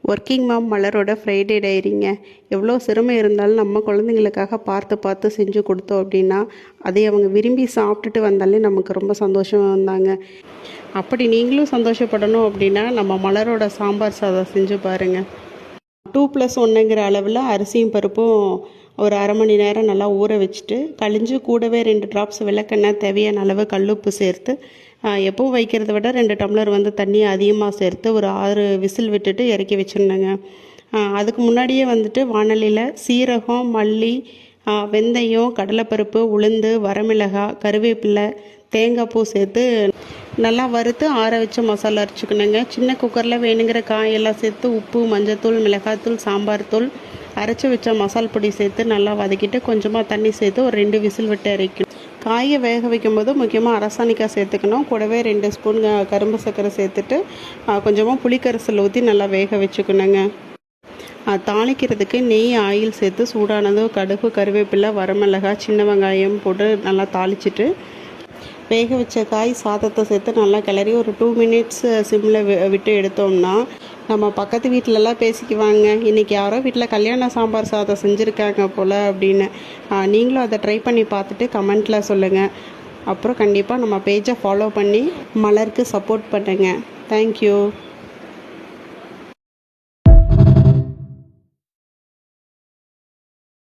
Working மாம் மலரோட Friday டைரிங்க. எவ்வளோ சிரமம் இருந்தாலும் நம்ம குழந்தைங்களுக்காக பார்த்து பார்த்து செஞ்சு கொடுத்தோம் அப்படின்னா அதை அவங்க விரும்பி சாப்பிட்டுட்டு வந்தாலே நமக்கு ரொம்ப சந்தோஷம் வந்தாங்க. அப்படி நீங்களும் சந்தோஷப்படணும் அப்படின்னா நம்ம மலரோட சாம்பார் சாதம் செஞ்சு பாருங்கள். 2+1ங்கிற அளவில் அரிசியும் பருப்பும் ஒரு அரை மணி நேரம் நல்லா ஊற வச்சுட்டு கழிஞ்சு கூடவே 2 ட்ராப்ஸ் விளக்கெண்ணெய் தேவையான அளவு கல்லுப்பு சேர்த்து எப்பவும் வைக்கிறத விட 2 டம்ளர் தண்ணி அதிகமாக சேர்த்து ஒரு 6 விசில் விட்டுட்டு இறக்கி வச்சுருந்தேங்க. அதுக்கு முன்னாடியே வானலியில் சீரகம், மல்லி, வெந்தயம், கடலைப்பருப்பு, உளுந்து, வரமிளகாய், கருவேப்பிலை, தேங்காய் பூ சேர்த்து நல்லா வறுத்து ஆற வச்ச மசாலா அரைச்சிக்கணுங்க. சின்ன குக்கரில் வேணுங்கிற காயெல்லாம் சேர்த்து உப்பு, மஞ்சத்தூள், மிளகாத்தூள், சாம்பார் தூள், அரைச்சி வச்ச மசால் பொடி சேர்த்து நல்லா வதக்கிட்டு கொஞ்சமாக தண்ணி சேர்த்து ஒரு 2 விசில் விட்டு அரைக்கணும். காயை வேக வைக்கும்போது முக்கியமாக அரசாணிக்காய் சேர்த்துக்கணும். கூடவே 2 ஸ்பூன் கரும்பு சர்க்கரை சேர்த்துட்டு கொஞ்சமாக புளிக்கரைசல் ஊற்றி நல்லா வேக வச்சுக்கணுங்க. தாளிக்கிறதுக்கு நெய், ஆயில் சேர்த்து சூடானதும் கடுகு, கருவேப்பிலை, வரமிளகாய், சின்ன வெங்காயம் போட்டு நல்லா தாளிச்சிட்டு வேக வச்ச காய் சாதத்தை சேர்த்து நல்லா கிளறி ஒரு 2 மினிட்ஸ் சிம்மில் விட்டு எடுத்தோம்னா நம்ம பக்கத்து வீட்டிலலாம் பேசிக்குவாங்க, இன்றைக்கி யாரோ வீட்டில் கல்யாண சாம்பார் சாதம் செஞ்சுருக்காங்க போல் அப்படின்னு. நீங்களும் அதை ட்ரை பண்ணி பார்த்துட்டு கமெண்ட்டில் சொல்லுங்கள். அப்புறம் கண்டிப்பாக நம்ம பேஜை ஃபாலோ பண்ணி மலருக்கு சப்போர்ட் பண்ணுங்கள். தேங்க்யூ.